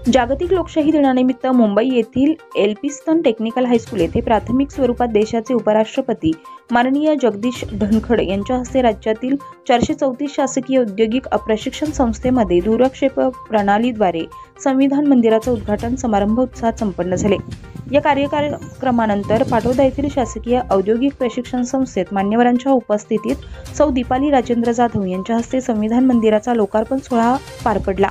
जागतिक लोकशाही दिनानिमित्त मुंबई येथील एल्फिन्स्टन टेक्निकल हायस्कूल येथे प्राथमिक स्वरूपात देशाचे उपराष्ट्रपती माननीय जगदीश धनखड यांच्या हस्ते राज्यातील 434 शासकीय औद्योगिक प्रशिक्षण संस्थेमध्ये दूरक्षेप प्रणालीद्वारे संविधान मंदिराचा उद्घाटन समारंभ उत्साहात संपन्न झाले। या कार्यक्रमानंतर पाटोदा येथील शासकीय औद्योगिक प्रशिक्षण संस्थेत मान्यवरांच्या उपस्थितीत सौ दीपाली राजेंद्र जाधव यांच्या हस्ते संविधान मंदिराचा लोकार्पण सोहळा पार पडला।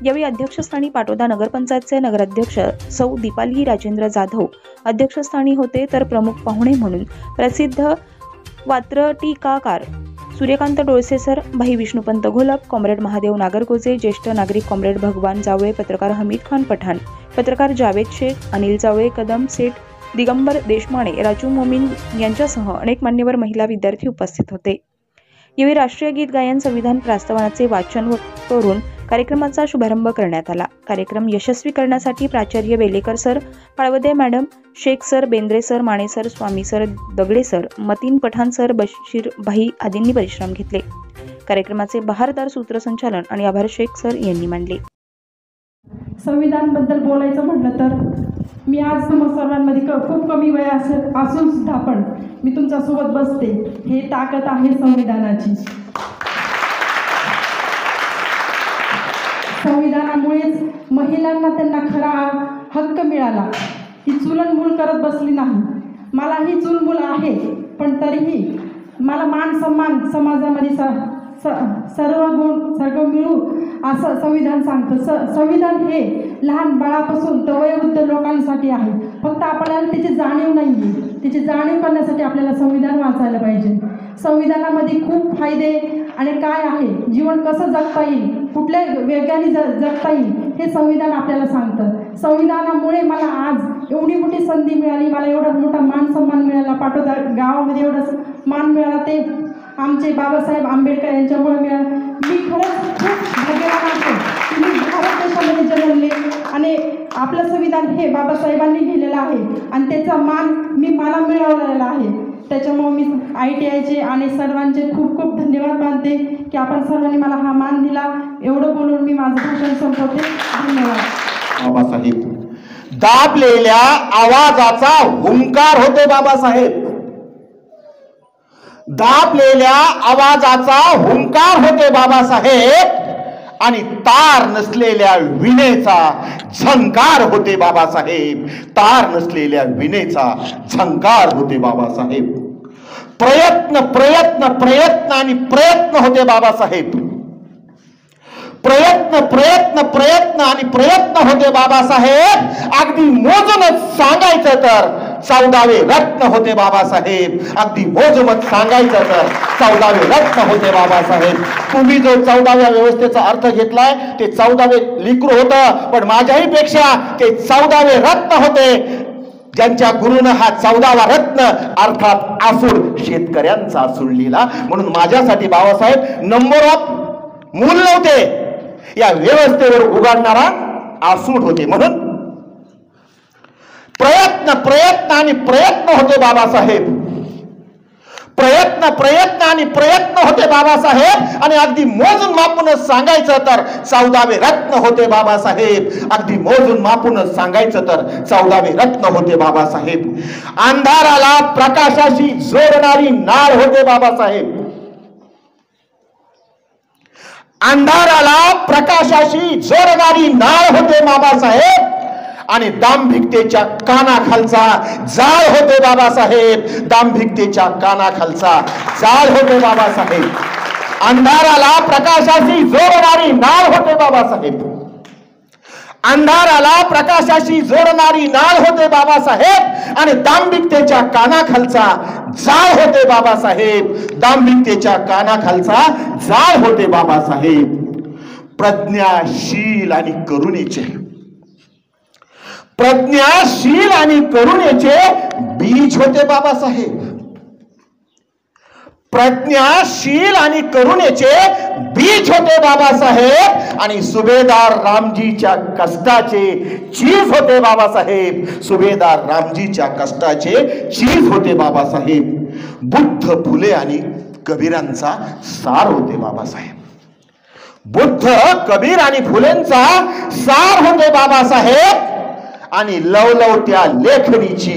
यावेळी अध्यक्षस्थानी पाटोदा नगरपंचायतचे नगराध्यक्ष सौ दीपाली राजेंद्र जाधव अध्यक्षस्थानी होते, तर प्रमुख पाहुणे म्हणून प्रसिद्ध वात्रटिकाकार सूर्यकांत डोळसे सर, भाई विष्णुपंत घोलप, कॉम्रेड महादेव नागरगोजे, ज्येष्ठ नागरिक कॉम्रेड भगवान जावळे, पत्रकार हमीद खान पठाण, पत्रकार जावेद शेख, अनिल जावळे, कदम सेठ, दिगंबर देशमाने, राजू मोमीन यांच्यासह अनेक मान्यवर महिला विद्यार्थी उपस्थित होते। यावेळी राष्ट्रीय गीत गायन, संविधान प्रास्तावनाचे वाचन करून कार्यक्रमाचा शुभारंभ करण्यात आला। कार्यक्रम यशस्वी करण्यासाठी प्राचार्य Belekar sir, Palwade madam, Shaikh sir, Bendre sir, Mane sir, Swami sir, Dagade sir, Mateen Pathan sir, Bashir bhai आदींनी परिश्रम घेतले। कार्यक्रमाचे बहारदार सूत्रसंचालन आणि आभार शेख सर यांनी मांडले। संविधान बद्दल बोलायचं म्हटलं तर मी आज सर्वांमध्ये खूप कमी वय असून सुद्धा पण मी तुमच्यासोबत बसते, हे ताकद आहे संविधानाची। संविधानामुळेच महिलांना त्यांना खरा हक्क मिळाला। ही चुलनमूल करत बसली नाही। मला ही चुलमूल आहे, पण तरीही मला मान सन्मान समाजामध्ये सर्व गुण मिळू असं संविधान सांगतं। संविधान हे लहान बाळापासून तर वयोवृद्ध लोकांसाठी आहे, फक्त आपल्याला त्याची जाणीव नाही आहे। त्याची जाणीव करण्यासाठी आपल्याला संविधान वाचायला पाहिजे। संविधानामध्ये खूप फायदे आणि काय आहे, जीवन कसं जगता येईल, कुठल्या वेगाने जगता येईल, हे संविधान आपल्याला सांगतं। संविधानामुळे मला आज एवढी मोठी संधी मिळाली, मला एवढा मोठा मान सन्मान मिळाला, पाटोदा गावामध्ये एवढा मान मिळाला, ते आमचे बाबासाहेब आंबेडकर यांच्यामुळे मिळालं। मी खरंच खूप भाग्यवान आहे की मी भारत देशामध्ये जन्मले आणि आपलं संविधान हे बाबासाहेबांनी लिहिलेलं आहे आणि त्याचा मान मला मिळवलेला आहे। त्याच्यामुळे मी ITIचे आणि सर्वांचे खूप खूप धन्यवाद मानते की आपण सर्वांनी मला हा मान दिला। एवढं बोलून मी माझं भाषण संपवते। धन्यवाद। बाबासाहेब दाबलेल्या आवाजाचा हुंकार होते बाबासाहेब, दाबलेल्या आवाजाचा हुंकार होते बाबासाहेब आणि तार नसलेल्या विणेचा झंकार होते बाबासाहेब, तार नसलेल्या विणेचा झंकार होते बाबासाहेब। प्रयत्न प्रयत्न प्रयत्न आणि प्रयत्न होते बाबासाहेब, प्रयत्न प्रयत्न प्रयत्न आणि प्रयत्न होते बाबासाहेब। अगदी मोजूनच सांगायचं तर 14वे रत्न होते बाबासाहेब, अगदी मोजूनच सांगायचं तर 14वे रत्न होते बाबासाहेब। तुम्ही जो 14व्या व्यवस्थेचा अर्थ घेतलाय ते 14वे लिकरू होतं, पण माझ्याही पेक्षा ते 14वे रत्न होते, ज्यांच्या गुरुनं हा 14वा रत्न अर्थात आसूड शेतकऱ्यांचा आसूड लिहिला। म्हणून माझ्यासाठी बाबासाहेब नंबर ऑफ मूल नव्हते, या व्यवस्थेवर उघडणारा आसूड होते। म्हणून प्रयत्न प्रयत्न आणि प्रयत्न होते बाबासाहेब, प्रयत्न प्रयत्न आणि प्रयत्न होते बाबासाहेब आणि अगदी मोजून मापूनच सांगायचं तर 14वे रत्न होते बाबासाहेब, अगदी मोजून मापूनच सांगायचं तर 14वे रत्न होते बाबासाहेब। अंधाराला प्रकाशाशी जोडणारी नाळ होते बाबासाहेब, अंधाराला प्रकाशाशी जोडणारी नाळ होते बाबासाहेब आणि दांभिकतेच्या कानाखालचा जाळ होते बाबासाहेब, दांभिकतेच्या कानाखालचा जाळ होते बाबासाहेब। अंधाराला प्रकाशाशी जोडणारी नाळ होते बाबासाहेब, अंधाराला प्रकाशाशी जोडणारी नाळ होते बाबासाहेब आणि दांभिकतेच्या कानाखालचा जाळ होते बाबासाहेब, दांभिकतेच्या कानाखालचा जाळ होते बाबासाहेब। प्रज्ञाशील आणि करुणेचे, प्रज्ञाशील आणि करुणेचे बीज होते बाबासाहेब, प्रज्ञाशील आणि करुणेचे बीज होते बाबासाहेब आणि सुभेदार रामजीच्या कष्टाचे चीज होते बाबासाहेब, सुभेदार रामजीच्या कष्टाचे चीज होते बाबासाहेब। बुद्ध फुले आणि कबीरांचा सार होते बाबासाहेब, बुद्ध, कबीर आणि फुलेंचा सार होते बाबासाहेब आणि लवलवत्या लेखणीची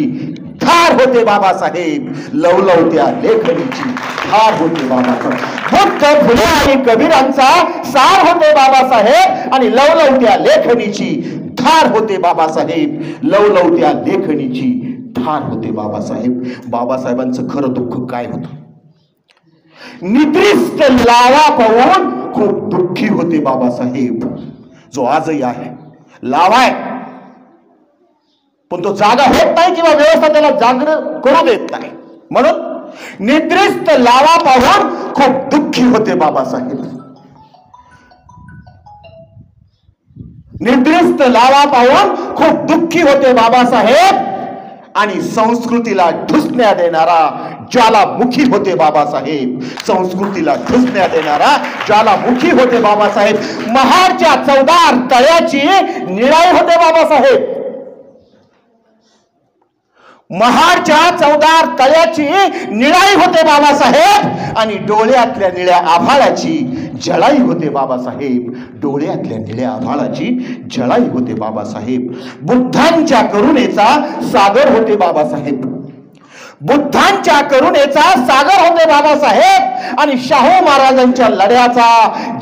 धार होते बाबासाहेब. लवलवत्या लेखणीची धार होते बाबासाहेब. बुद्ध, फुले आणि कबीरांचा सार होते बाबासाहेब आणि लवलवत्या लेखणीची धार होते बाबासाहेब. लवलवत्या लेखणीची धार होते बाबासाहेब. बाबासाहेबांचं खरं दुःख काय होतं? निद्रिस्त लावा पाहून खूप दुःखी होते बाबासाहेब. जो आजही आहे लावा आहे, पण तो जागा होत नाही किंवा व्यवस्था त्याला जागरण करू देत नाही. म्हणून निद्रिस्त लावा पाहून खूप दुःखी होते बाबासाहेब. निद्रिस्त लावा पाहून खूप दुःखी होते बाबासाहेब आणि संस्कृतीला ढुसण्या देणारा ज्वालामुखी होते बाबासाहेब. संस्कृतीला ढुसण्या देणारा ज्वालामुखी होते बाबासाहेब. महाडच्या चवदार तळ्याची निळाई होते बाबासाहेब. महाडच्या चवदार तळ्याची निळाई होते बाबासाहेब आणि डोळ्यातल्या निळ्या आभाळाची जळाई होते बाबासाहेब. डोळ्यातल्या निळ्या आभाळाची जळाई होते बाबासाहेब. बुद्धांच्या करुणेचा सागर होते बाबासाहेब. बुद्धांच्या करुणेचा सागर होते बाबासाहेब आणि शाहू महाराजांच्या लढ्याचा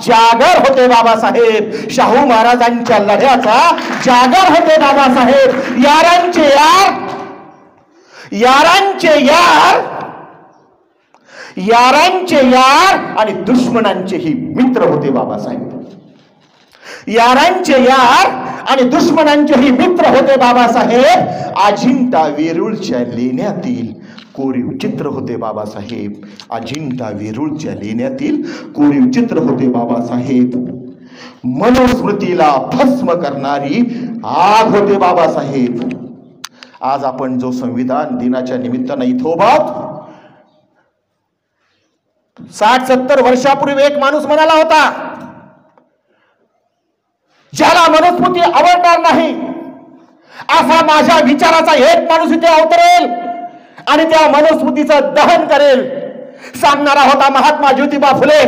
जागर होते बाबासाहेब. शाहू महाराजांच्या लढ्याचा जागर होते बाबासाहेब. यारांचे यार, यारांचे यार, यारांचे यार आणि दुश्मनांचेही मित्र होते बाबासाहेब. यारांचे यार आणि दुश्मनांचेही मित्र होते बाबासाहेब. अजिंठा वेरूळच्या लेण्यातील कोरीव चित्र होते बाबासाहेब. अजिंठा वेरूळच्या लेण्यातील कोरीव चित्र होते बाबासाहेब. मनुस्मृतीला भस्म करणारी आग होते बाबासाहेब. आज आपण जो संविधान दिनाच्या निमित्तानं इथं उभा आहोत, 60-70 वर्षापूर्वी एक माणूस म्हणाला होता, ज्याला मनुस्मृती आवडणार नाही असा माझ्या विचाराचा एक माणूस इथे अवतरेल आणि त्या मनुस्मृतीचं दहन करेल. सांगणारा होता महात्मा ज्योतिबा फुले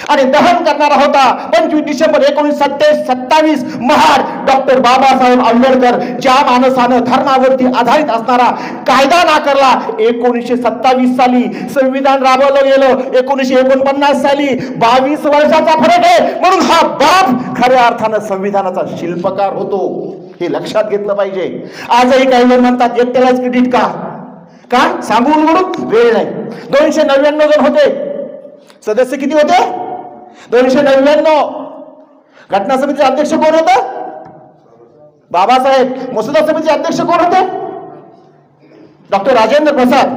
आणि दहन करणारा होता 25 डिसेंबर 1927 महाड डॉक्टर बाबासाहेब आंबेडकर. ज्या माणसानं धर्मावरती आधारित असणारा कायदा नाकारला, 1927 साली संविधान राबवलं गेलं, 1949 साली 22 वर्षाचा फरक आहे. म्हणून हा बाप खऱ्या अर्थानं संविधानाचा शिल्पकार होतो, हे लक्षात घेतलं पाहिजे. आजही काही जण म्हणतात एकट्यालाच क्रेडिट का सांगून म्हणून वेळ नाही. 299 जण होते, सदस्य किती होते? 299. घटना समितीचे अध्यक्ष कोण होते? बाबासाहेब. मसुदा समितीचे अध्यक्ष कोण होते? डॉक्टर राजेंद्र प्रसाद.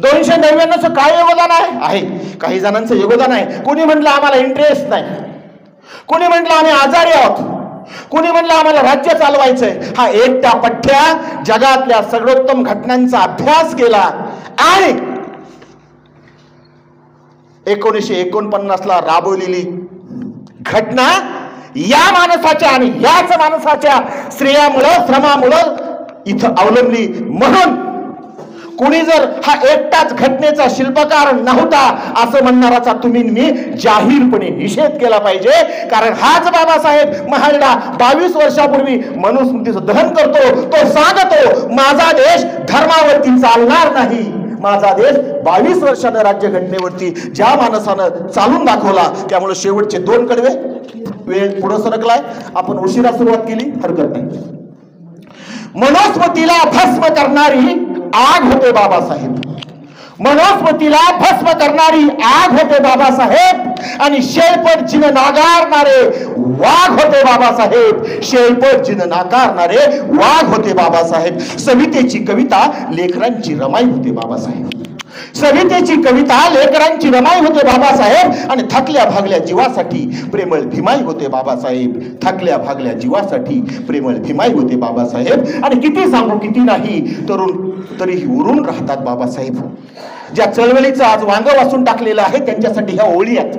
299चं काय योगदान आहे? काही जणांचं योगदान आहे. कोणी म्हटलं आम्हाला इंटरेस्ट नाही, कोणी म्हटलं आम्ही आजारी आहोत, कोणी म्हटलं आम्हाला राज्य चालवायचंय. हा एकटा पठ्ठ्या जगातल्या सर्वोत्तम घटनांचा अभ्यास केला आणि 1949ला राबवलेली घटना या माणसाच्या आणि याच माणसाच्या श्रेयामुळं, श्रमामुळं इथं अवलंबली. म्हणून कोणी जर हा एकटाच घटनेचा शिल्पकार नव्हता असं म्हणणाराचा तुम्ही मी जाहीरपणे निषेध केला पाहिजे. कारण हाच बाबासाहेब महाडला 22 वर्षापूर्वी मनुस्मृतीचं दहन करतो. तो सांगतो माझा देश धर्मावरती चालणार नाही. माझा देश 22 वर्षानं राज्यघटनेवरती ज्या माणसानं चालून दाखवला. त्यामुळे शेवटचे 2 कडवे वेळ पुढे सरकलाय. आपण उशिरा सुरुवात केली, हरकत नाही. मनुस्मृतीला भस्म करणारी आग होते बाबासाहेब. मनुस्मृतीला भस्म करणारी आग होते बाबासाहेब आणि शेळपट जिन नाकारणारे वाघ होते बाबासाहेब. शेळपट जिन नाकारणारे वाघ होते बाबासाहेब. सवितेची कविता लेकरांची रमाई होते बाबासाहेब. सवितेची कविता लेकरांची रमाई होते बाबासाहेब आणि थकल्या भागल्या जीवासाठी प्रेमळ भीमाई होते बाबासाहेब. थकल्या भागल्या जीवासाठी प्रेमळ भीमाई होते बाबासाहेब. आणि किती सांगू किती नाही, तरुण तरीही उरून राहतात बाबासाहेब. ज्या चळवळीचं आज वांग वाचून टाकलेलं आहे त्यांच्यासाठी ह्या ओळी आहेत.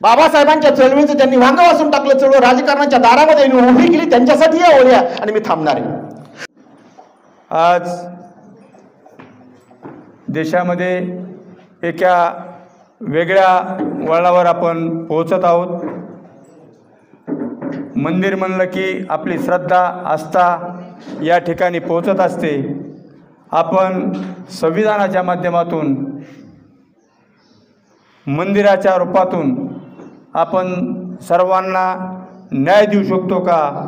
बाबासाहेबांच्या चळवळीचं त्यांनी वांग वाचून टाकलं, चळवळ राजकारणाच्या दारामध्ये उभी केली, त्यांच्यासाठी या ओळ्या. आणि मी थांबणार आहे. आज देशामध्ये एका वेगळ्या वळणावर आपण पोहोचत आहोत. मंदिर म्हणलं की आपली श्रद्धा आस्था या ठिकाणी पोहोचत असते. आपण संविधानाच्या माध्यमातून मंदिराच्या रूपातून आपण सर्वांना न्याय देऊ शकतो का?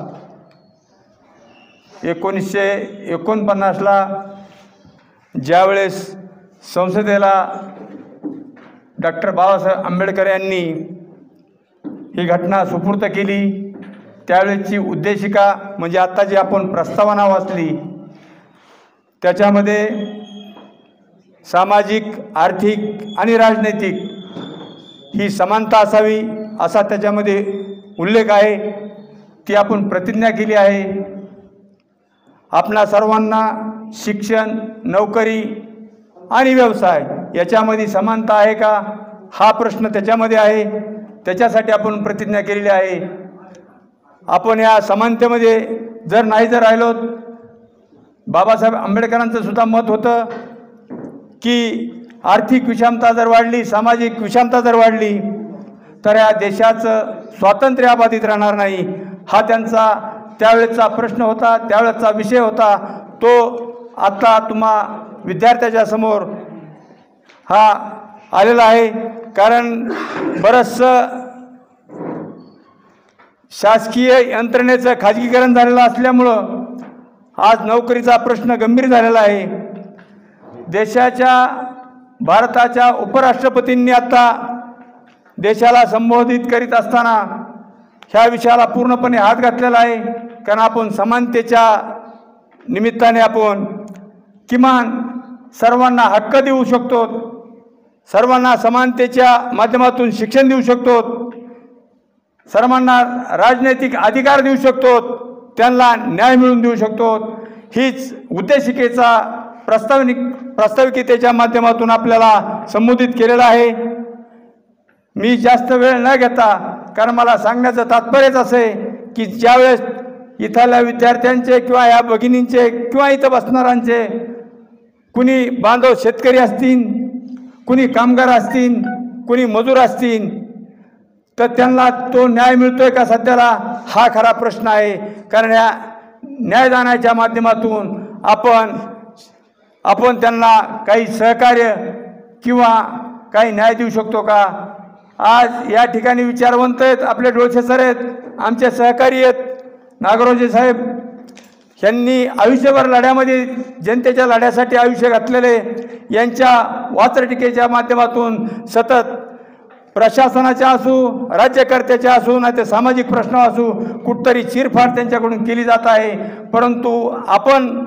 1949ला ज्यावेळेस संसदेला डॉक्टर बाबासाहेब आंबेडकर यांनी ही घटना सुपूर्द केली, त्यावेळेची उद्देशिका म्हणजे आत्ता जी आपण प्रस्तावना वाचली त्याच्यामध्ये सामाजिक, आर्थिक आणि राजनैतिक ही समानता असावी असा त्याच्यामध्ये उल्लेख आहे. ती आपण प्रतिज्ञा केली आहे. आपणा सर्वांना शिक्षण, नोकरी आणि व्यवसाय याच्यामध्ये समानता आहे का हा प्रश्न त्याच्यामध्ये आहे. त्याच्यासाठी आपण प्रतिज्ञा केलेली आहे. आपण या समानतेमध्ये जर नाही जर राहिलो, बाबासाहेब आंबेडकरांचं सुद्धा मत होतं की आर्थिक विषमता जर वाढली, सामाजिक विषमता जर वाढली तर या देशाचं स्वातंत्र्य अबाधित राहणार नाही. हा त्यांचा त्यावेळेचा प्रश्न होता, त्यावेळेचा विषय होता. तो आता तुम्हा विद्यार्थ्याच्या समोर हा आलेला आहे. कारण बरंचसं शासकीय यंत्रणेचं खाजगीकरण झालेलं असल्यामुळं आज नोकरीचा प्रश्न गंभीर झालेला आहे. भारताच्या उपराष्ट्रपतींनी आता देशाला संबोधित करीत असताना ह्या विषयाला पूर्णपणे हात घातलेला आहे. कारण आपण समानतेच्या निमित्ताने आपण किमान सर्वांना हक्क देऊ शकतो, सर्वांना समानतेच्या माध्यमातून शिक्षण देऊ शकतो, सर्वांना राजनैतिक अधिकार देऊ शकतो, त्यांना न्याय मिळवून देऊ शकतो. हीच उद्देशिकेचा प्रास्ताविकतेच्या माध्यमातून आपल्याला संबोधित केलेला आहे. मी जास्त वेळ न घेता, कारण मला सांगण्याचं तात्पर्यच असे की ज्यावेळेस इथल्या विद्यार्थ्यांचे किंवा या भगिनींचे किंवा इथं बसणाऱ्यांचे कुणी बांधव शेतकरी असतील, कुणी कामगार असतील, कुणी मजूर असतील, तर त्यांना तो न्याय मिळतोय का सध्याला हा खरा प्रश्न आहे. कारण या न्यायदानाच्या माध्यमातून आपण त्यांना काही सहकार्य किंवा काही न्याय देऊ शकतो का? आज या ठिकाणी विचारवंत आहेत, आपले डोळसे सर आहेत, आमचे सहकारी आहेत, नागरोजे साहेब यांनी आयुष्यभर लढ्यामध्ये जनतेच्या लढ्यासाठी आयुष्य घातलेले, यांच्या वात्रटिकेच्या माध्यमातून सतत प्रशासनाच्या असू, राज्यकर्त्याच्या असू, नाही ते सामाजिक प्रश्न असू, कुठतरी चिरफाड त्यांच्याकडून केली जात आहे. परंतु आपण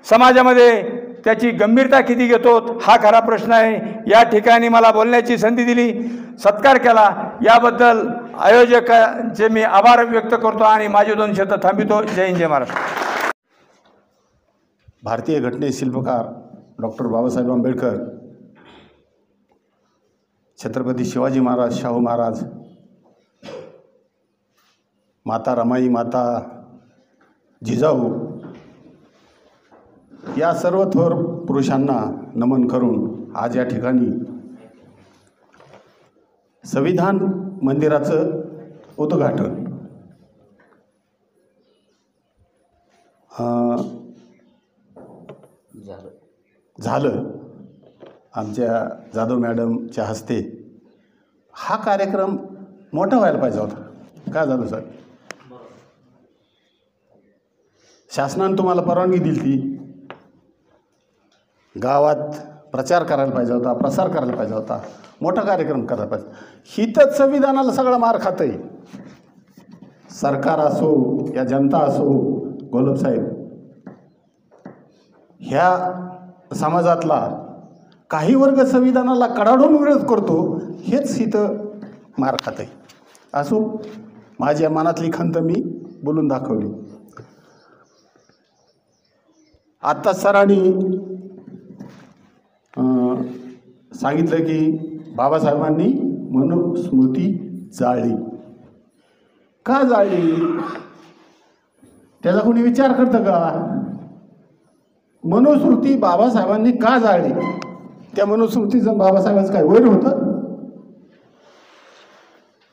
समाजामध्ये त्याची गंभीरता किती घेतो हा खरा प्रश्न आहे. या ठिकाणी मला बोलण्याची संधी दिली, सत्कार केला, याबद्दल आयोजकांचे मी आभार व्यक्त करतो आणि माझे 2 शब्द थांबितो. जय हिंद, जय महाराष्ट्र. भारतीय घटनेचे शिल्पकार डॉक्टर बाबासाहेब आंबेडकर, छत्रपती शिवाजी महाराज, शाहू महाराज, माता रमाई, माता जिजाऊ या सर्व थोर पुरुषांना नमन करून आज या ठिकाणी संविधान मंदिराचं उद्घाटन झालं आमच्या जाधव मॅडमच्या हस्ते. हा कार्यक्रम मोठा व्हायला पाहिजे होता. काय झालं सर? शासनाने तुम्हाला परवानगी दिली, ती गावात प्रचार करायला पाहिजे होता, प्रसार करायला पाहिजे होता, मोठा कार्यक्रम करायला पाहिजे. हितच संविधानाला सगळं मार खातं आहे. सरकार असो या जनता असो, गोलबसाहेब, ह्या समाजातला काही वर्ग संविधानाला कडाडून विरोध करतो, हेच इथं मार खात आहे. असो, माझ्या मनातली खंत मी बोलून दाखवली. आत्ता सरांनी सांगितलं की बाबासाहेबांनी मनुस्मृती जाळली. का जाळली त्याचा कोणी विचार करतं का? मनुस्मृती बाबासाहेबांनी का जाळली? त्या मनुस्मृतीचं बाबासाहेबांचं काय वैर होतं?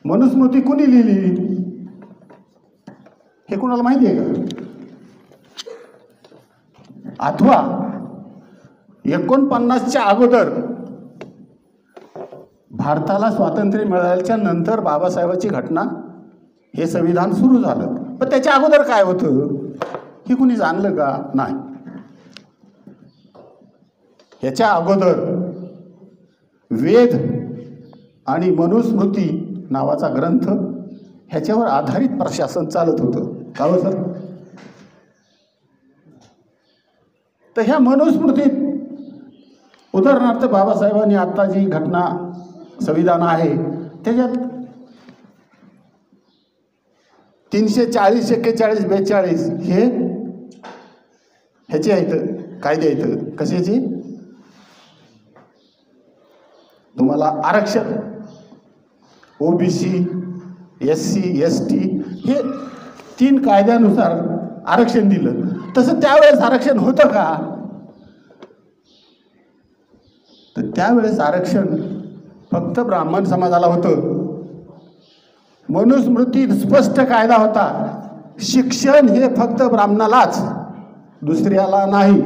मनुस्मृती कुणी लिहिली हे कुणाला माहिती आहे का? अथवा 49च्या अगोदर भारताला स्वातंत्र्य मिळाल्याच्या नंतर बाबासाहेबांची घटना हे संविधान सुरू झालं, पण त्याच्या अगोदर काय होतं हे कुणी जाणलं का? नाही. याच्या अगोदर वेद आणि मनुस्मृती नावाचा ग्रंथ ह्याच्यावर आधारित प्रशासन चालत होतं. का हो सर? तर ह्या मनुस्मृतीत उदाहरणार्थ बाबासाहेबांनी आता जी घटना संविधान आहे त्याच्यात 340, 41, 42 हे ह्याचे आहेत कायदे आहेत. कशाचे? तुम्हाला आरक्षण, ओबीसी, SC, ST हे 3 कायद्यानुसार आरक्षण दिलं. तसं त्यावेळेस आरक्षण होतं का? तर त्यावेळेस आरक्षण फक्त ब्राह्मण समाजाला होतं. मनुस्मृतीत स्पष्ट कायदा होता, शिक्षण हे फक्त ब्राह्मणालाच, दुसऱ्याला नाही,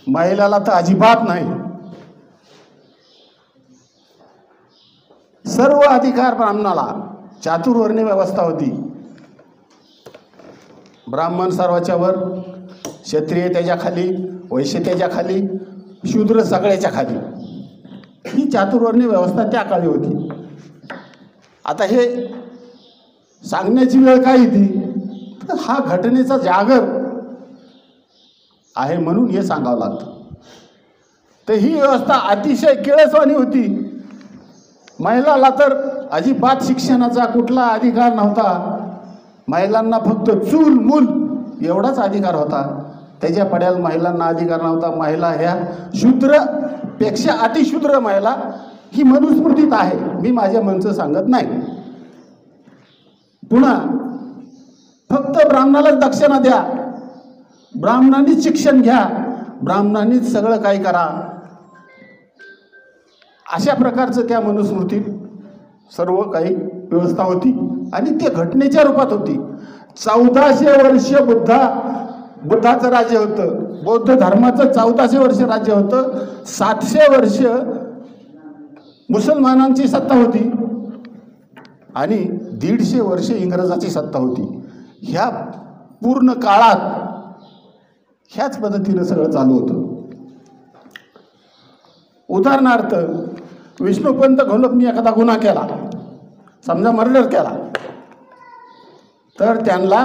महिलाला तर अजिबात नाही. सर्व अधिकार ब्राह्मणाला. चातुर्वर्ण्य व्यवस्था होती. ब्राह्मण सर्वाच्या वर, क्षत्रिय त्याच्या खाली, वैश्य त्याच्या खाली, शूद्र सगळ्याच्या खाली. ही चातुर्वर्ण्य व्यवस्था त्या काळी होती. आता हे सांगण्याची वेळ काय येते? तर हा घटनेचा जागर आहे म्हणून हे सांगावं लागतं. तर ही व्यवस्था अतिशय किळसवाणी होती. महिलाला तर अजिबात शिक्षणाचा कुठला अधिकार नव्हता. महिलांना फक्त चूल मूल एवढाच अधिकार होता. त्याच्या पड्याला महिलांना अधिकार नव्हता. महिला ह्या शूद्रपेक्षा अतिशूद्र महिला ही मनुस्मृतीत आहे. मी माझ्या मनचं सांगत नाही. पुन्हा फक्त ब्राह्मणालाच दक्षिणा द्या, ब्राह्मणांनीच शिक्षण घ्या, ब्राह्मणांनीच सगळं काही करा, अशा प्रकारचं त्या मनुस्मृतीत सर्व काही व्यवस्था होती. आणि ते घटनेच्या रूपात होती. 1400 वर्ष बुद्धाचं राज्य होतं. बौद्ध धर्माचं 1400 वर्ष राज्य होतं. 700 वर्ष मुसलमानांची सत्ता होती आणि 150 वर्ष इंग्रजाची सत्ता होती. ह्या पूर्ण काळात ह्याच पद्धतीनं सगळं चालू होतं. उदाहरणार्थ विष्णुपंत घोलपनी एखादा गुन्हा केला, समजा मर्डर केला, तर त्यांना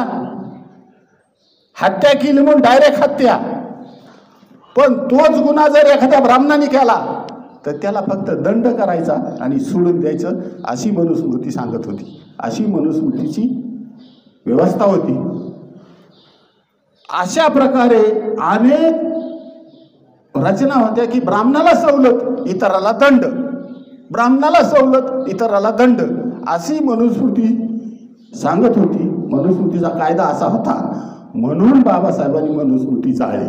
हत्या केली म्हणून डायरेक्ट हत्या. पण तोच गुन्हा जर एखाद्या ब्राह्मणाने केला तर त्याला फक्त दंड करायचा आणि सोडून द्यायचं, अशी मनुस्मृती सांगत होती. अशी मनुस्मृतीची व्यवस्था होती. अशा प्रकारे अनेक रचना होत्या की ब्राह्मणाला सवलत, इतराला दंड, ब्राह्मणाला सवलत, इतराला दंड, अशी मनुस्मृती सांगत होती. मनुस्मृतीचा कायदा असा होता. म्हणून बाबासाहेबांनी मनुस्मृती चाळली.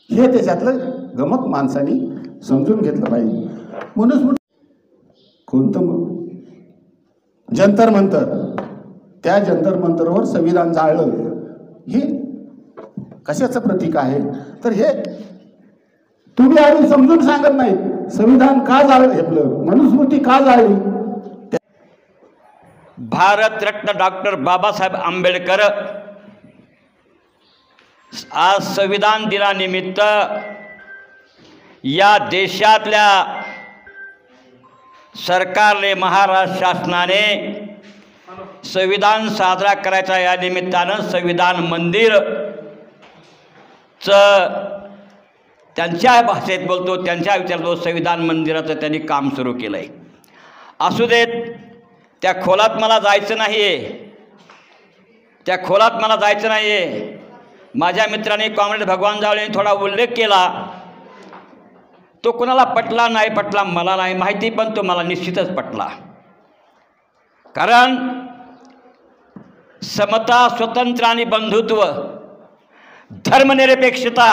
हे त्याच्यातलं गमक माणसांनी समजून घेतलं पाहिजे. मनुस्मृती कोणतं? जंतर मंतर. त्या जंतर मंतरवर संविधान जाळलं. हे कशाचं प्रतीक आहे? तर हे तुम्ही आधी समजून सांगत नाही. संविधान का जाळलं, आपलं मनुस्मृती का जाळली? भारतरत्न डॉक्टर बाबासाहेब आंबेडकर आज संविधान दिनानिमित्त या देशातल्या सरकारने, महाराष्ट्र शासनाने संविधान साजरा करायचा या निमित्तानं संविधान मंदिरचं, त्यांच्या भाषेत बोलतो, त्यांच्या विचारतो, संविधान मंदिराचं त्यांनी काम सुरू केलं आहे. असू देत, त्या खोलात मला जायचं नाही आहे, त्या खोलात मला जायचं नाही आहे. माझ्या मित्राने कॉम्रेड भगवान जावळेंनी थोडा उल्लेख केला, तो कुणाला पटला नाही पटला मला नाही माहिती, पण तो मला निश्चितच पटला. कारण समता, स्वतंत्र आणि बंधुत्व, धर्मनिरपेक्षता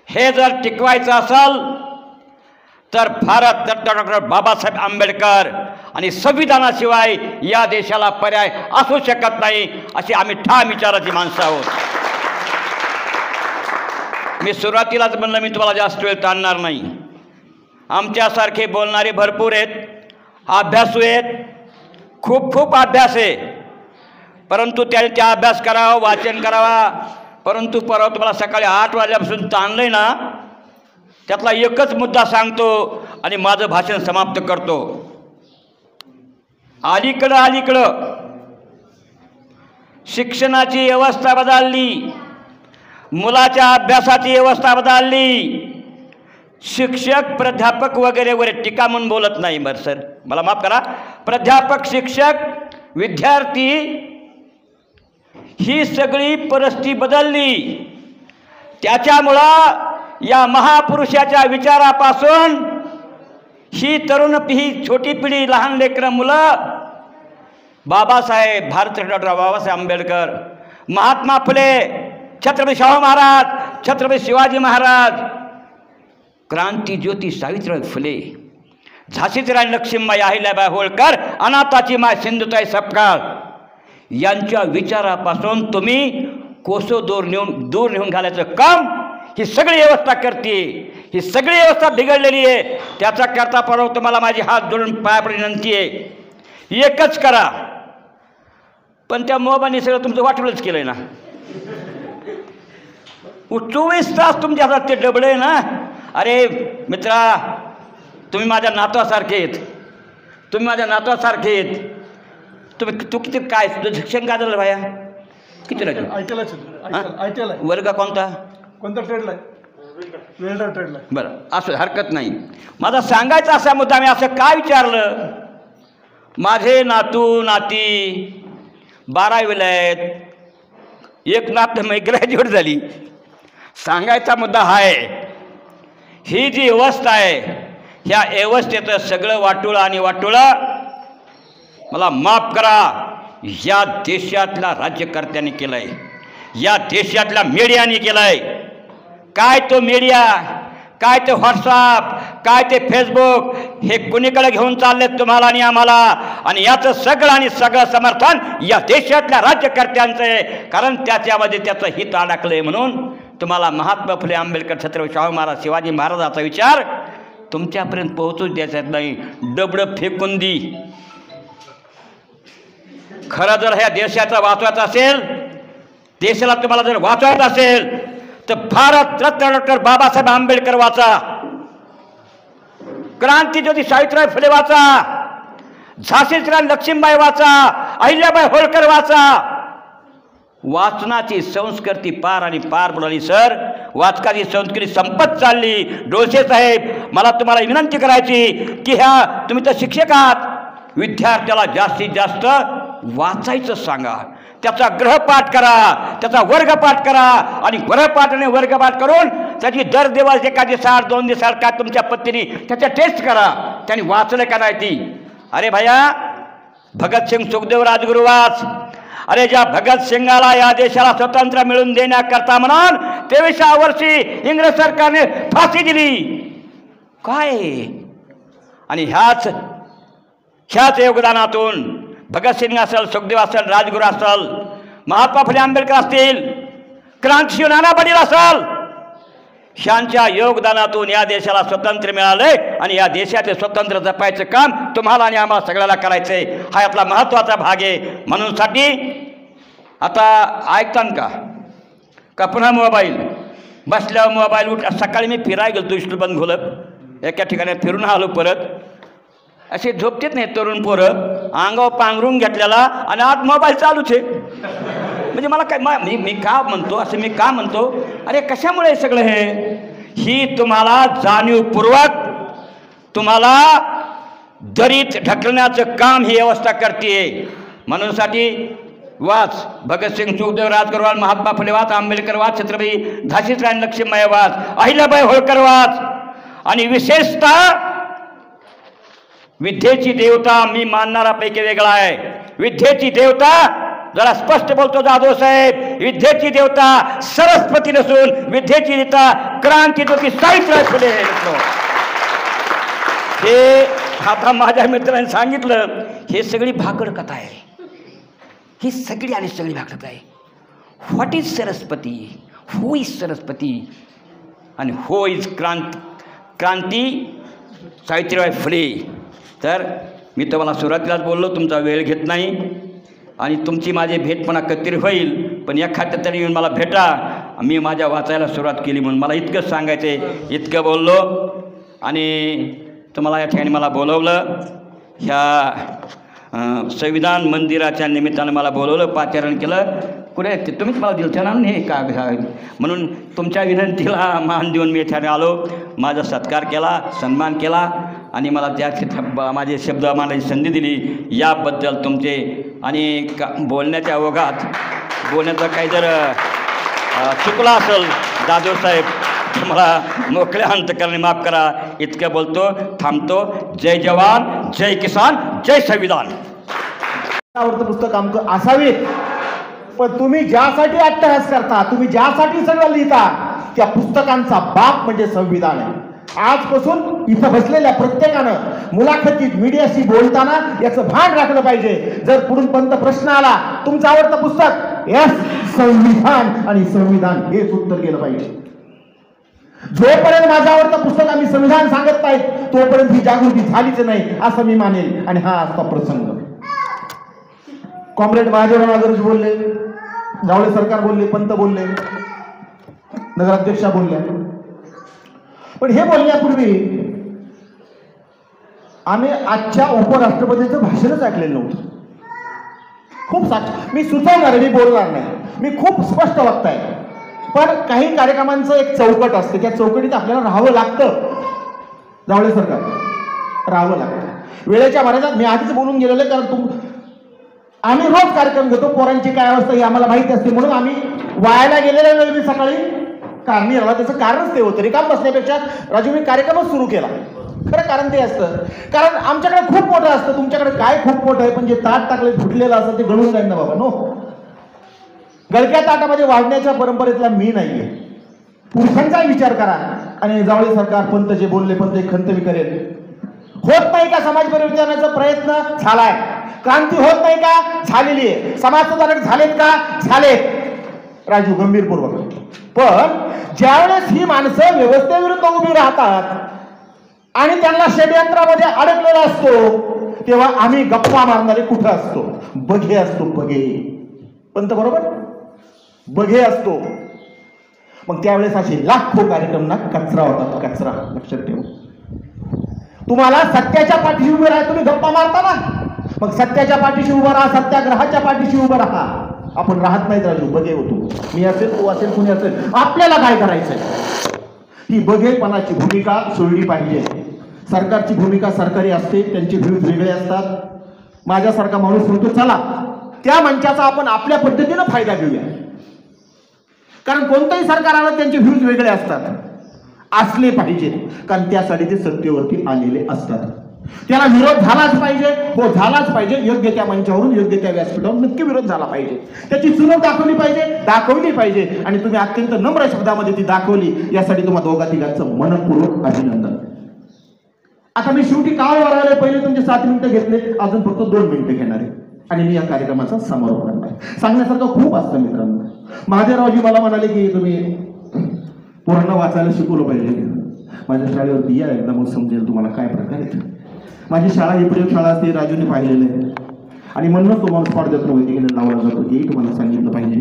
हे जर टिकवायचं असेल तर भारतरत्न डॉक्टर बाबासाहेब आंबेडकर आणि संविधानाशिवाय या देशाला पर्याय असू शकत नाही, अशी आम्ही ठाम विचाराची माणसं आहोत. मी सुरुवातीलाच म्हणलं मी तुम्हाला जास्त वेळ ताणणार नाही. आमच्यासारखे बोलणारे भरपूर आहेत, अभ्यासू आहेत, खूप खूप अभ्यास आहे, परंतु त्याने त्या अभ्यास करावा, वाचन करावा. परंतु परवा तुम्हाला सकाळी 8 वाजल्यापासून ताणलंय ना, त्यातला एकच मुद्दा सांगतो आणि माझं भाषण समाप्त करतो. अलीकडं शिक्षणाची व्यवस्था बदलली, मुलाच्या अभ्यासाची व्यवस्था बदलली. शिक्षक प्राध्यापक वगैरे वगैरे टीका म्हणून बोलत नाही. बरं सर, मला माफ करा. प्राध्यापक, शिक्षक, विद्यार्थी ही सगळी परिस्थिती बदलली. त्याच्यामुळं या महापुरुषाच्या विचारापासून ही तरुण ही छोटी पिढी, लहान लेकरं, मुलं बाबासाहेब, भारतरत्न डॉक्टर बाबासाहेब आंबेडकर, महात्मा फुले, छत्रपती शाहू महाराज, छत्रपती शिवाजी महाराज, क्रांतीज्योती सावित्रीबाई फुले, झाशीची राणी लक्ष्मीबाई, अहिल्याबाई होळकर, अनाथाची माय सिंधुताई सपकाळ यांच्या विचारापासून तुम्ही कोसो दूर नेऊन घालायचं काम ही सगळी व्यवस्था करते. ही सगळी व्यवस्था बिघडलेली आहे. त्याचा करता परवा तुम्हाला माझी हात जोडून पायापडी विनंती आहे, एकच करा. पण त्या मोबाईलने सगळं तुमचं वाटूनच केलंय ना. 24 तास तुमच्या हातात ते डबडे ना. अरे मित्रा, तुम्ही माझ्या नातवासारखे आहेत, तुम्ही माझ्या नातवासारखे आहेत. तू किती काय तुझं शिक्षण काय झालं भाया? किती राहिलं? वर्ग कोणता ट्रेडला? बरं, असं हरकत नाही. माझा सांगायचा असा मुद्दा, मी असं काय विचारलं, माझे नातू नाती 12वीला आहेत, एक नात ग्रॅज्युएट झाली. सांगायचा मुद्दा हा आहे, ही जी व्यवस्था आहे, ह्या व्यवस्थेचं सगळं वाटोळं आणि वाटोळं, मला माफ करा, या देशातल्या राज्यकर्त्यांनी केलं आहे, या देशातल्या मीडियाने केलं आहे. काय तो मीडिया, काय ते व्हॉट्सअप, काय ते फेसबुक, हे कुणीकडे घेऊन चाललेत तुम्हाला आणि आम्हाला. आणि याचं सगळं समर्थन या देशातल्या राज्यकर्त्यांचं आहे, कारण त्याच्यामध्ये त्याचं हित अडकलं आहे. म्हणून तुम्हाला महात्मा फुले आंबेडकर, छत्रपती शाहू महाराज, शिवाजी महाराजाचा विचार तुमच्यापर्यंत पोहोचूच द्यायचा नाही. डबडं फेकून दी. खरं जर ह्या देशाचा वाचवायचा असेल, देशाला तुम्हाला जर वाचवायचं असेल, तर भारतरत्न डॉक्टर बाबासाहेब आंबेडकर वाचा, क्रांतीज्योती सावित्रीबाई फुले वाचा, झाशीची राणी लक्ष्मीबाई वाचा, अहिल्याबाई होळकर वाचा. वाचनाची संस्कृती पार बुडाली सर. वाचकाची संस्कृती संपत चालली. डोळसे साहेब, मला तुम्हाला विनंती करायची की तुम्ही तर शिक्षक आहात, विद्यार्थ्याला जास्तीत जास्त वाचायचं सांगा, त्याचा ग्रहपाठ करा, त्याचा वर्गपाठ करा, आणि ग्रहपाठ आणि वर्गपाठ करून त्याची दर दिवस एखादी 2 दिवसात काय तुमच्या पत्नीने त्याच्या टेस्ट करा, त्यांनी वाचलं का नाही ती. अरे भैया, भगतसिंग, सुखदेव, राजगुरू वाच. अरे ज्या भगतसिंगाला या देशाला स्वतंत्र मिळवून देण्याकरता म्हणून 23व्या वर्षी इंग्रज सरकारने फाशी दिली काय, आणि ह्याच योगदानातून भगतसिंग असेल, सुखदेव असेल, राजगुरू असेल, महात्मा फुले आंबेडकर असतील, क्रांतिशिव नाना पाटील असेल, ह्यांच्या योगदानातून या देशाला स्वातंत्र्य मिळालंय. आणि या देशाचे स्वतंत्र जपायचं काम तुम्हाला आणि आम्हाला सगळ्याला करायचंय. हा यातला महत्त्वाचा भाग आहे. म्हणून साठी आता ऐकतान का पुन्हा मोबाईल बसल्यावर मोबाईल उठ. सकाळी मी फिरायला गेलो, इष्ट बंद घोलत एका ठिकाणी फिरून आलो, परत असे झोपतेच नाही तरुण पोरं, अंगावर पांघरून घेतलेला आणि आत मोबाईल चालूच आहे. म्हणजे मला काय मी का म्हणतो असं, मी का म्हणतो, अरे कशामुळे सगळं ही तुम्हाला जाणीवपूर्वक तुम्हाला दरीत ढकलण्याचं काम ही व्यवस्था करते. म्हणून साठी वाच, भगतसिंग, सुखदेव, राजगुरू वाच, महात्मा फुले वाच, आंबेडकर वाच, छत्रपती झाशीची राणी लक्ष्मीबाई वाच, अहिल्याबाई होळकर वाच. आणि विशेषतः विद्येची देवता मी मानणारापैकी वेगळा आहे. विद्येची देवता, जरा स्पष्ट बोलतो जाधव साहेब, विद्येची देवता सरस्वती नसून विद्येची देवता क्रांतीज्योती सावित्रीबाई फुले. हे आता माझ्या मित्रांनी सांगितलं, हे सगळी भाकड कथा आहे, ही सगळी आणि सगळी भाकड कथा आहे. What is Saraswati, who is Saraswati आणि हू इज क्रांती सावित्रीबाई फुले. तर मी तुम्हाला सुरुवातीलाच बोललो, तुमचा वेळ घेत नाही आणि तुमची माझी भेटपणा कधीतरी होईल, पण एखाद्या तरी येऊन मला भेटा. मी माझ्या वाचायला सुरुवात केली म्हणून मला इतकंच सांगायचं आहे, इतकं बोललो. आणि तुम्हाला या ठिकाणी मला बोलवलं, ह्या संविधान मंदिराच्या निमित्तानं मला बोलवलं, पाचारण केलं. कुठे ते तुम्हीच मला दिलं ना हे का म्हणून तुमच्या विनंतीला मान देऊन मी ठिकाणी आलो. माझा सत्कार केला, सन्मान केला आणि मला त्या माझे शब्द मांडायची संधी दिली, याबद्दल तुमचे आणि बोलण्याच्या ओघात बोलण्याचं काही जर चुकला असेल जाधव साहेब, मला मोकळ्या अंतकरणाने माफ करा. इतकं बोलतो, थांबतो. जय जवान, जय किसान, जय संविधान. आवडतं पुस्तक असावीत, पण तुम्ही ज्यासाठी अट्टहास करता, तुम्ही ज्यासाठी सगळं लिहिता, त्या पुस्तकांचा बाप म्हणजे संविधान आहे. आजपासून इथं बसलेल्या प्रत्येकानं मुलाखतीत मीडियाशी बोलताना याचं भान राखलं पाहिजे. जर पुढून प्रश्न आला, तुमचं आवडतं पुस्तक, यस संविधान, आणि संविधान हेच उत्तर गेलं पाहिजे. जोपर्यंत माझं आवडतं पुस्तक आम्ही संविधान सांगत नाहीत, तोपर्यंत ही जागृती झालीच नाही असं मी मानेल. आणि हा असता प्रसंग. कॉम्रेड महादेवराव नागरज बोलले, जावळे सरकार बोलले, पंत बोलले, नगराध्यक्षा बोलल्या. पण हे बोलण्यापूर्वी आम्ही आजच्या उपराष्ट्रपतीचं भाषणच ऐकलेलं नव्हतं. खूप मी सुचवणार, मी बोलणार नाही, मी खूप स्पष्ट वक्ता आहे. पण काही कार्यक्रमांचं एक चौकट असते, त्या चौकटीत आपल्याला राहावं लागतं. जावळे सरकार राहावं लागतं वेळेच्या मर्यादेत. मी आधीच बोलून गेलेलं आहे, कारण आम्ही रोज कार्यक्रम घेतो, पोरांची काय अवस्था ही आम्हाला माहिती असते, म्हणून आम्ही वायाला गेलेल्या वेळी मी सकाळी कारणी राहिला. त्याचं कारणच ते होतं, रिकाम बसण्यापेक्षा राजू मी कार्यक्रमच सुरू केला. खरं कारण ते असतं, कारण आमच्याकडे खूप मोठं असतं, तुमच्याकडे काय खूप मोठं आहे, पण जे ताट टाकले फुटलेलं असतं ते गळून जाईल ना बाबा. नो, गळक्या ताटामध्ये वाढण्याच्या परंपरेतला मी नाहीये. पुरुषांचाही विचार करा. आणि जावळे सरकार, पंत जे बोलले, पंत एक खंत करेल, होत नाही का समाज परिवर्तनाचा प्रयत्न? झालाय. क्रांती होत नाही का? झालेली आहे. समाज सुधारक झालेत का? झालेत. राजू गंभीरपूर्वक. पण ज्यावेळेस ही माणसं व्यवस्थेविरुद्ध उभी राहतात आणि त्यांना षडयंत्रामध्ये अडकलेला असतो, तेव्हा आम्ही गप्पा मारणारे कुठं असतो? बघे असतो, बघे. पंत बरोबर, बघे असतो. मग त्यावेळेस असे लाखो कार्यक्रम ना कचरा होतात, कचरा. लक्षात ठेव. तुम्हाला सत्याच्या पाठीशी उभे राहा, तुम्ही गप्पा मारता ना, मग सत्याच्या पाठीशी उभं राहा, सत्याग्रहाच्या पाठीशी उभं राहा. आपण राहत नाहीत राजू, बघे होतो. मी असेल, तू असेल, कुणी असेल, आपल्याला काय करायचंय? ही बघेपणाची भूमिका सोडली पाहिजे. सरकारची भूमिका सरकारी असते, त्यांचे व्ह्यूज वेगळे असतात. माझ्यासारखा माणूस म्हणतो चला त्या मंचाचा आपण आपल्या पद्धतीनं फायदा घेऊया, कारण कोणतंही सरकार आलं त्यांचे व्ह्यूज वेगळे असतात, असले पाहिजे, कारण त्यासाठी ते सत्तेवरती आलेले असतात. त्याला विरोध झालाच पाहिजे. हो, झालाच पाहिजे. योग्य त्या मंचावरून, योग्य त्या व्यासपीठावरून नक्की विरोध झाला पाहिजे. त्याची चुनव दाखवली पाहिजे. आणि तुम्ही अत्यंत नम्र शब्दामध्ये ती दाखवली, यासाठी तुम्हाला दोघा तिघांचं मनपूर्वक अभिनंदन. आता मी शेवटी काय वरायला पहिले तुमचे 7 मिनिटं घेतले, अजून फक्त 2 मिनिटं घेणार आहे आणि मी या कार्यक्रमाचा समारोप करणार. सांगण्यासारखं खूप असतं मित्रांनो. महादेवरावजी मला म्हणाले की तुम्ही पूर्ण वाचायला शिकवलं पाहिजे. माझ्या शाळेवरती या एकदा, मग समजेल तुम्हाला काय प्रकार आहे. माझी शाळा ही प्रयोगशाळा असते, राजूने पाहिलेलं आहे. आणि म्हणूनच तुम्हाला स्पॉट देतो वैद्यकीय लावला जातो, हेही तुम्हाला सांगितलं पाहिजे.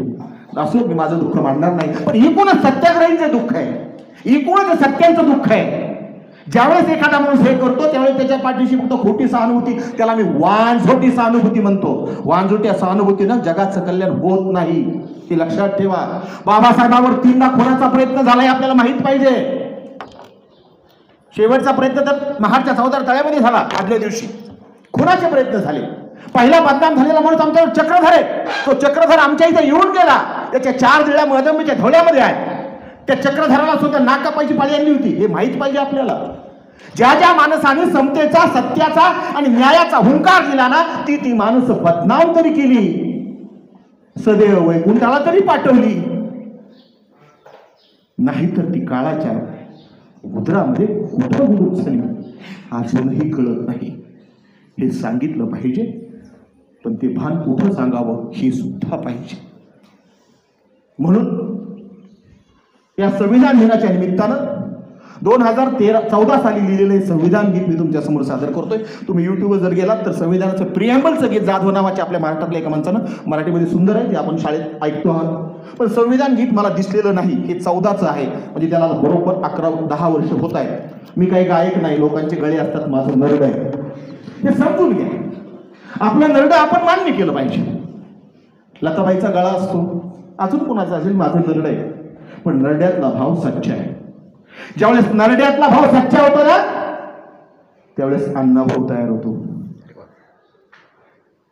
असो, मी माझं दुःख मांडणार नाही, पण एकूणच सत्याग्रहींचं दुःख आहे, एकूणच सत्यांचं दुःख आहे. ज्यावेळेस एखादा माणूस हे करतो त्यावेळेस त्याच्या पाठीशी फक्त खोटी सहानुभूती, त्याला मी वांझोटी सहानुभूती म्हणतो. वांझोटी सहानुभूतीनं जगाचं कल्याण होत नाही, हे लक्षात ठेवा. बाबासाहेबांवर 3दा खुनाचा प्रयत्न झालाय, आपल्याला माहित पाहिजे. शेवटचा प्रयत्न तर महाडच्या चौदार तळ्यामध्ये झाला. आदल्या दिवशी खुनाचे प्रयत्न झाले. पहिला बदनाम झालेला माणूस आमच्यावर चक्रधर आहे. तो चक्रधर आमच्या इथे येऊन गेला, त्याच्या 4 दिळ्या मदंबीच्या धोळ्यामध्ये आहे. त्या चक्रधराला सुद्धा नाक कापायची पाळी आली होती, हे माहित पाहिजे आपल्याला. ज्या ज्या माणसाने समतेचा, सत्याचा आणि न्यायाचा हुंकार दिला ना, ती माणूस बदनाम तरी केली, सदैव वैकुंठाला तरी पाठवली, नाहीतर ती काळाच्या उदरामध्ये कुठं झाली. अजूनही कळत नाही. हे सांगितलं पाहिजे, पण ते भान कुठं सांगावं हे सुद्धा पाहिजे. म्हणून या संविधान दिनाच्या निमित्तानं 2014 साली लिहिलेलं हे संविधान गीत मी तुमच्या समोर सादर करतोय. तुम्ही युट्यूबवर जर गेलात तर संविधानाचं प्रिॲम्बलचं गीत जाधव नावाच्या आपल्या महाराष्ट्रातल्या एका माणसानं मराठीमध्ये सुंदर आहे, ते आपण शाळेत ऐकतो आहोत. पण संविधान गीत मला दिसलेलं नाही. हे 14चं आहे, म्हणजे त्याला बरोबर 11-10 वर्ष होत आहे. मी काही गायक नाही, लोकांचे गळे असतात, माझं नरड आहे, हे समजून घ्या. आपलं नरड आपण मान्य केलं पाहिजे. लताबाईचा गळा असतो, अजून कोणाचा असेल, माझं नरड आहे, पण नरड्यातला भाव सच्चा आहे. ज्यावेळेस नरड्यातला भाव सच्चा होतो ना, त्यावेळेस अण्णाभाऊ तयार होतो.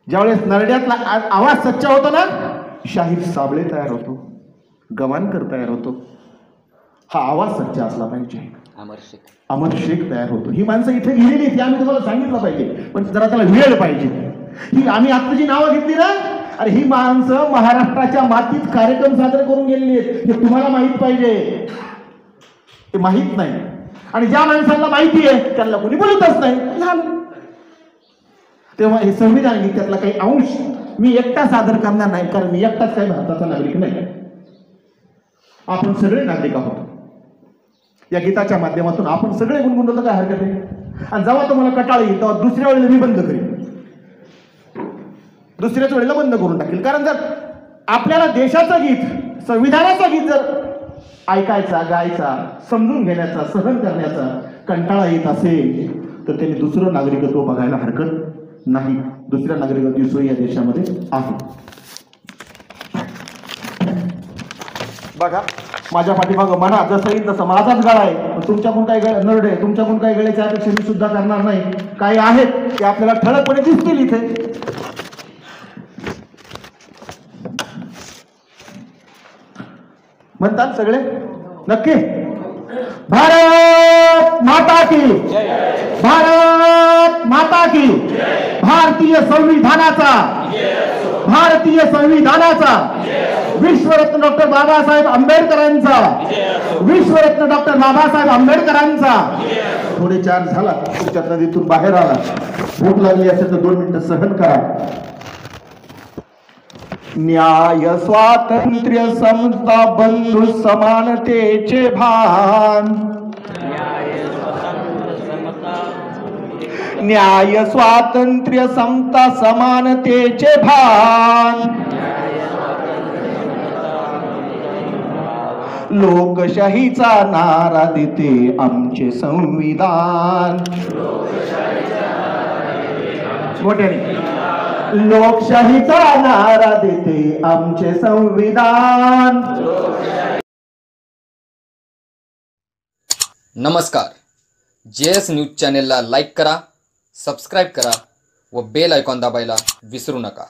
ज्यावेळेस नरड्यातला आवाज सच्चा होतो ना, शाहीर साबळे तयार होतो, गवानकर तयार होतो. हा आवाज सच्चा असला पाहिजे. अमर शेख तयार होतो. ही माणसं इथे लिहिलेली आहेत, आम्ही तुम्हाला सांगितलं पाहिजे, पण जरा त्याला वेळ पाहिजे. ही आम्ही आता जी नावं घेतली ना, अरे ही माणसं महाराष्ट्राच्या मातीत कार्यक्रम सादर करून गेलेली आहेत. हे तुम्हाला माहित पाहिजे, ते माहित नाही. आणि ज्या माणसांना माहिती आहे त्यांना कोणी बोलतच नाही. तेव्हा हे संविधान गीत त्यातला काही अंश मी एकटा सादर करणार नाही, कारण मी एकटाच काही भारताचा नागरिक नाही. आपण सगळे नागरिक आहोत. या गीताच्या माध्यमातून आपण सगळे गुणगुणलं तर काय हरकत आहे. आणि जेव्हा तुम्हाला कटाळ येईल तेव्हा दुसऱ्या वेळेला मी बंद करेन, दुसऱ्याच वेळेला बंद करून टाकेल. कारण जर आपल्याला देशाचं गीत, संविधानाचं गीत जर ऐकायचा, गायचा, समजून घेण्याचा, सहन करण्याचा कंटाळा येत असेल तर त्यांनी दुसरं नागरिकत्व बघायला हरकत नाही. दुसऱ्या नागरिकत्वाची सोय या देशामध्ये आहे. बघा, माझ्या पाठीमागं म्हणा जसं येईल तसं माझाच गळा आहे, तुमच्याकडून काय नरड आहे, तुमच्याकडून काय गळ्याच्या अपेक्षा मी सुद्धा करणार नाही. काही आहेत ते आपल्याला ठळकपणे दिसतील इथे. म्हणतात सगळे नक्की. भारत माता की, भारत माता की. भारतीय संविधानाचा, भारतीय संविधानाचा, विश्वरत्न डॉक्टर बाबासाहेब आंबेडकरांचा, विश्वरत्न डॉक्टर बाबासाहेब आंबेडकरांचा. थोडे चार्ज झाला, तुमच्या नदीतून बाहेर आला, भूक लागली असेल तर 2 मिनिटं सहन करा. न्याय, स्वातंत्र्य, समता, बंधु समानतेचे भान. न्याय, स्वातंत्र्य, समता, समानतेचे भान. लोकशाहीचा नारा देते आमचे संविधान. मोठ्याने लोकशाहीचा नारा देते आमचे संविधान. नमस्कार. JS न्यूज चॅनेलला लाईक करा, सबस्क्राईब करा व बेल आयकॉन दाबायला विसरू नका.